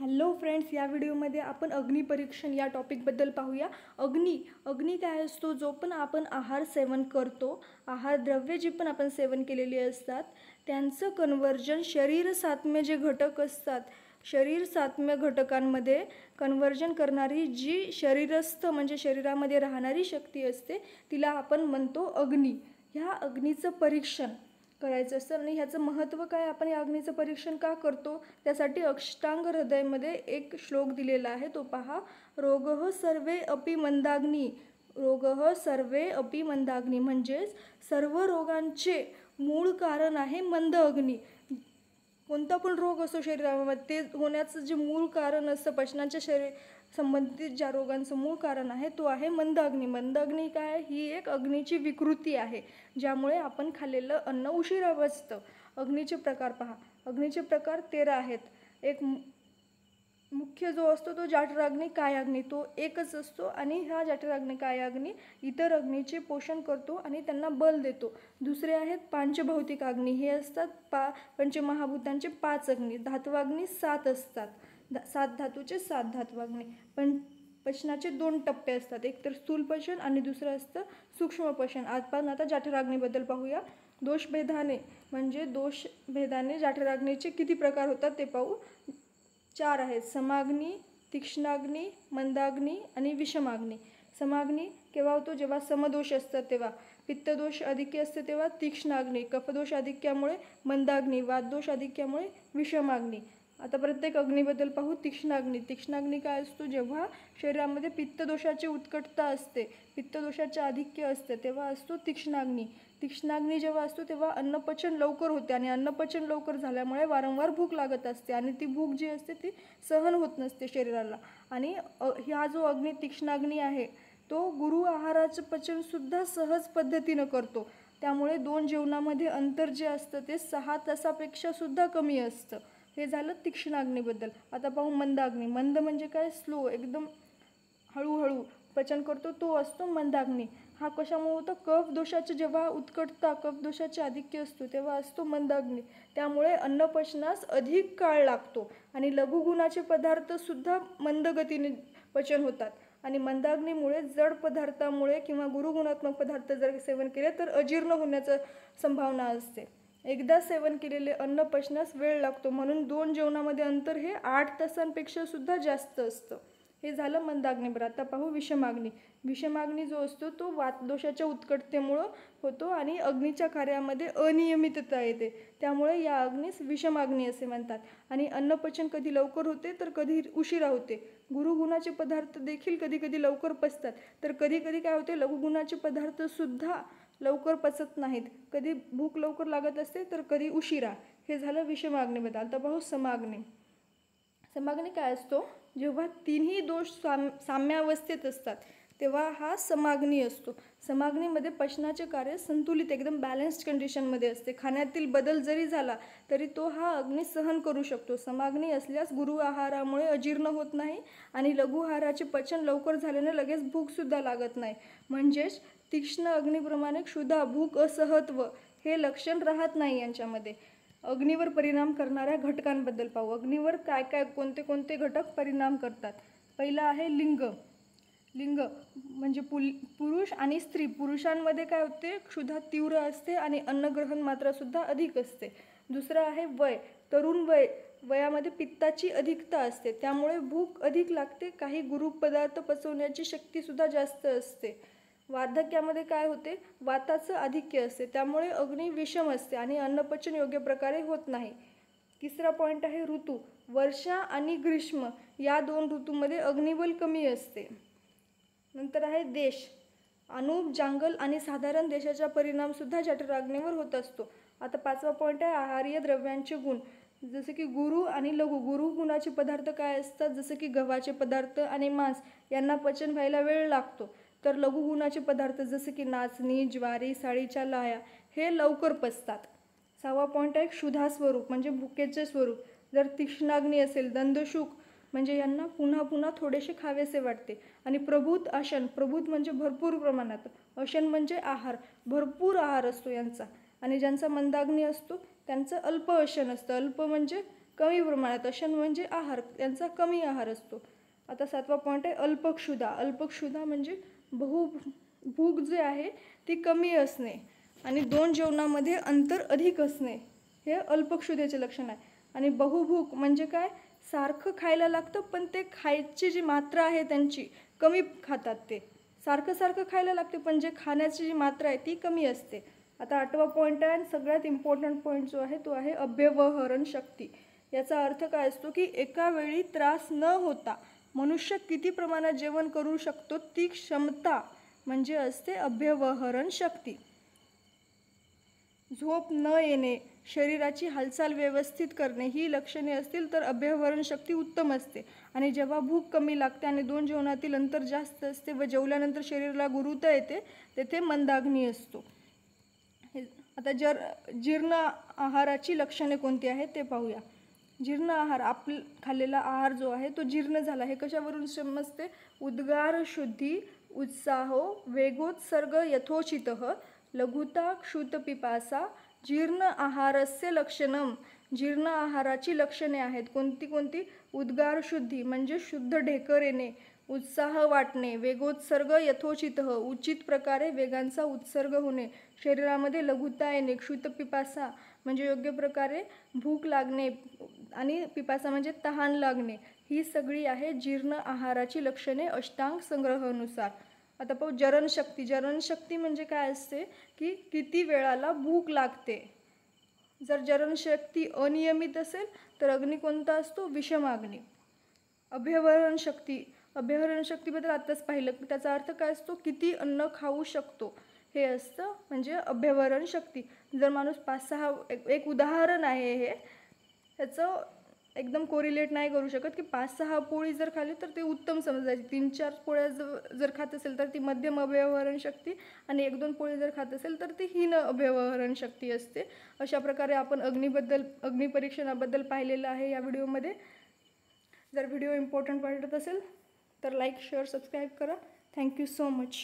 Hello friends, या व्हिडिओमध्ये आपण अग्निपरीक्षण या टॉपिकबद्दल पाहूया. अग्नी काय असतो? जो पण आपण आहार सेवन करतो, आहार द्रव्ये जी पण आपण सेवन केलेली असतात त्यांचं कन्व्हर्जन शरीर सात्म्य जे घटक असतात, शरीर सात्म्य घटकांमध्ये कन्व्हर्जन करणारी जी शरीरस्थ म्हणजे शरीरामध्ये राहणारी शक्ती असते तिला आपण म्हणतो अग्नी. ह्या अग्नीचं परीक्षण करायचं असतं. आणि ह्याचं महत्त्व काय, आपण या अग्नीचं परीक्षण का करतो त्यासाठी अष्टांग हृदयमध्ये एक श्लोक दिलेला आहे, तो पहा. रोगः सर्वे अपि मंदाग्नी. रोगः सर्वे अपि मंदाग्नी म्हणजेच सर्व रोगांचे मूळ कारण आहे मंद अग्नी. कोणता पण रोग असो शरीरामध्ये ते होण्याचं जे मूळ कारण असतं, पचनाच्या संबंधित ज्या रोगांचं मूळ कारण आहे तो आहे मंद अग्नी. मंद अग्नी काय, ही एक अग्नीची विकृती आहे ज्यामुळे आपण खाल्लेलं अन्न उशिरा पचतं. अग्नीचे प्रकार पहा. अग्नीचे प्रकार 13 आहेत. एक मुख्य जो असतो तो जठराग्नी कायाग्नी, तो एकच असतो आणि हा जठराग्नी कायाग्नी इतर अग्नीचे पोषण करतो आणि त्यांना बल देतो. दुसरे आहेत पांचभौतिक अग्नी. हे असतात पंचमहाभूतांचे 5 अग्नी. धात्वाग्नी 7 असतात, 7 धातूचे 7 धात्वाग्नी. पण पचनाचे 2 टप्पे असतात, एक तर स्थूल पचन आणि दुसरं असतं सूक्ष्म पचन. आपण आता जठराग्नीबद्दल पाहूया. दोषभेदाने म्हणजे दोषभेदाने जठराग्नीचे किती प्रकार होतात ते पाहू. 4 आहेत: समाग्नी, तीक्ष्णाग्नी, मंदाग्नी आणि विषमाग्नी. समाग्नी केव्हा होतो? जेव्हा समदोष असतात तेव्हा. पित्तदोष आधिक्य असते तेव्हा तीक्ष्णाग्नी, कफदोष आधिक्यामुळे मंदाग्नी, वातदोष आधिक्यामुळे विषमाग्नी. आता प्रत्येक अग्नीबद्दल पाहू. तीक्ष्णाग्नी. तीक्ष्णाग्नी काय असतो? जेव्हा शरीरामध्ये पित्तदोषाची उत्कटता असते, पित्तदोषाचे आधिक्य असते तेव्हा असतो तीक्ष्णाग्नी. तीक्ष्णाग्नी जेव्हा असतो तेव्हा अन्नपचन लवकर होते आणि अन्नपचन लवकर झाल्यामुळे वारंवार भूक लागत असते आणि ती भूक जी असते ती सहन होत नसते शरीराला. आणि हा जो अग्नी तीक्ष्णाग्नी आहे तो गुरु आहाराचं पचनसुद्धा सहज पद्धतीनं करतो. त्यामुळे 2 जेवणामध्ये अंतर जे असतं ते 6 तासापेक्षा सुद्धा कमी असतं. हे झालं तीक्ष्णाग्नीबद्दल. आता पाहू मंदाग्नी. मंद म्हणजे काय? स्लो, एकदम हळूहळू पचन करतो तो असतो मंदाग्नी. हा कशामुळे होतं? कफ दोषाचे जेव्हा उत्कटता, कफ दोषाचे आधिक्य असतो तेव्हा असतो मंदाग्नी. त्यामुळे अन्नपचनास अधिक काळ लागतो आणि लघुगुणाचे पदार्थसुद्धा मंद गतीने पचन होतात. आणि मंदाग्नीमुळे जड पदार्थामुळे किंवा गुरुगुणात्मक पदार्थ जर सेवन केले तर अजीर्ण होण्याची संभावना असते. एकदा सेवन केलेले अन्न पचनास वेळ लागतो, म्हणून 2 जेवणामध्ये अंतर हे 8 तासांपेक्षा सुद्धा जास्त असतं. हे झालं मंदाग्नीबरोबर. आता पाहू विषमाग्नी. विषमाग्नी जो असतो तो वातदोषाच्या उत्कटतेमुळं होतो आणि अग्नीच्या कार्यामध्ये अनियमितता येते, त्यामुळे या अग्नीस विषमाग्नी असे म्हणतात. आणि अन्नपचन कधी लवकर होते तर कधी उशिरा होते. गुरुगुणाचे पदार्थ देखील कधी कधी लवकर पचतात तर कधी कधी काय होते, लघुगुणाचे पदार्थसुद्धा लवकर पचत नाहीत. कधी भूक लवकर लागत असते तर कधी उशिरा. हे झालं विषमाग्नीबद्दल. आता पाहू समाग्नी. समाग्नी काय असतो? जेव्हा तिन्ही दोष साम्यावस्थेत असतात तेव्हा हा समाग्नी असतो. समाग्नीमध्ये पचनाचे कार्य संतुलित एकदम बॅलन्स्ड कंडिशनमध्ये असते. खाण्यातील बदल जरी झाला तरी तो हा अग्नी सहन करू शकतो. समाग्नी असल्यास गुरु आहारामुळे अजीर्ण होत नाही आणि लघु आहाराचे पचन लवकर झाल्याने लगेच भूकसुद्धा लागत नाही. म्हणजेच तीक्ष्ण अग्नीप्रमाणे क्षुधा, भूक, असहत्व हे लक्षण राहत नाही यांच्यामध्ये. अग्नीवर परिणाम करणाऱ्या घटकांबद्दल पाहू. अग्नीवर काय काय कोणते कोणते घटक परिणाम करतात. पहिला आहे लिंग. लिंग म्हणजे पुरुष आणि स्त्री. पुरुषांमध्ये काय होते? क्षुधा तीव्र असते आणि अन्नग्रहण मात्रासुद्धा अधिक असते. दुसरं आहे वय. तरुण वयामध्ये पित्ताची अधिकता असते त्यामुळे भूक अधिक लागते. काही गुरु पदार्थ पचवण्याची शक्तीसुद्धा जास्त असते. वार्धक्यामध्ये काय होते? वाताचं आधिक्य असते त्यामुळे अग्नी विषम असते आणि अन्नपचन योग्य प्रकारे होत नाही. तिसरा पॉईंट आहे ऋतू. वर्षा आणि ग्रीष्म या 2 ऋतूमध्ये अग्निबल कमी असते. नंतर आहे देश. अनूप, जांगल आणि साधारण देशाचा परिणामसुद्धा जठराग्नीवर होत असतो. आता 5वा पॉईंट आहे आहार्य द्रव्यांचे गुण. जसे की गुरु आणि लघु. गुरु गुणाचे पदार्थ काय असतात? जसे की गव्हाचे पदार्थ आणि मांस यांना पचन व्हायला वेळ लागतो. तर लघुगुणाचे पदार्थ जसे की नाचणी, ज्वारी, साळीच्या लाह्या हे लवकर पचतात. 6वा पॉईंट आहे क्षुधा स्वरूप म्हणजे भुकेचे स्वरूप. जर तीक्ष्णाग्नी असेल, दंदशुक म्हणजे यांना पुन्हा पुन्हा थोडेसे खावेसे वाटते. आणि प्रभूत, अशन. प्रभूत म्हणजे भरपूर प्रमाणात, अशन म्हणजे आहार, भरपूर आहार असतो यांचा. आणि ज्यांचा मंदाग्नी असतो त्यांचं अल्प अशन असतं. अल्प म्हणजे कमी प्रमाणात, अशन म्हणजे आहार, त्यांचा कमी आहार असतो. आता 7वा पॉईंट आहे अल्पक्षुधा. अल्पक्षुधा म्हणजे भूक जे आहे ती कमी असणे आणि 2 जेवणामध्ये अंतर अधिक असणे, हे अल्पक्षुधेचे लक्षण आहे. आणि बहुभूक म्हणजे काय, सारखं खायला लागतं पण ते खायची जी मात्रा आहे त्यांची कमी खातात. ते सारखं सारखं खायला लागते पण जे खाण्याची जी मात्रा आहे ती कमी असते. आता 8वा पॉईंट आहे आणि सगळ्यात इम्पॉर्टंट पॉईंट जो आहे तो आहे अव्यवहरण शक्ती. याचा अर्थ काय असतो की एका वेळी त्रास न होता मनुष्य किती प्रमाणात जेवण करू शकतो ती क्षमता म्हणजे असते अव्यवहरण शक्ती. झोप न येणे, शरीराची हालचाल व्यवस्थित करणे ही लक्षणे असतील तर अव्यवहरण शक्ती उत्तम असते. आणि जेव्हा भूक कमी लागते आणि 2 जेवणातील अंतर जास्त असते व जेवल्यानंतर शरीराला गुरुता येते तेथे मंदाग्नी असतो. आता जीर्ण आहाराची लक्षणे कोणती आहेत ते पाहूया. जीर्ण आहार, खाल्लेला आहार जो आहे तो जीर्ण झाला, हे कशावरून समजते, उद्गार शुद्धी, उत्साहो, वेगोत्सर्ग यथोचितः, लघुता, क्षुतपिपासा, जीर्ण आहारस्य लक्षणम. जीर्ण आहाराची लक्षणे आहेत कोणती कोणती, उद्गार शुद्धी म्हणजे शुद्ध ढेकर येणे, उत्साह वाटणे, वेगोत्सर्ग यथोचितः उचित प्रकारे वेगांचा उत्सर्ग होणे, शरीरामध्ये लघुता येणे, क्षुतपिपासा म्हणजे योग्य प्रकारे भूक लागणे आणि पिपासा म्हणजे तहान लागणे, ही सगळी आहे जीर्ण आहाराची लक्षणे अष्टांग संग्रहानुसार. आता पाहू जरणशक्ती. जरणशक्ती म्हणजे काय असते की किती वेळाला भूक लागते. जर जरणशक्ती अनियमित असेल तर अग्नी कोणता असतो, विषमाग्नी. अभ्यवहरण शक्ती. अभ्यवहरण शक्तीबद्दल आत्ताच पाहिलं, त्याचा अर्थ काय असतो, किती अन्न खाऊ शकतो हे असतं म्हणजे अभ्यवहरण शक्ती. जर माणूस 5-6, एक उदाहरण आहे हे, ह्याचं एकदम कोरिलेट नाही करू शकत की 5-6 पोळी जर खाल्ली तर ते उत्तम समजायची, 3-4 पोळ्या जर खात असेल तर ती मध्यम अभ्यवहरण शक्ती आणि 1-2 पोळी जर खात असेल तर ती हीन अभ्यवहरण शक्ती असते. अशा प्रकारे आपण अग्निपरीक्षणाबद्दल पाहिलेलं आहे या व्हिडिओमध्ये. जर व्हिडिओ इम्पॉर्टंट वाटत असेल तर लाईक, शेअर, सबस्क्राईब करा. Thank you so much.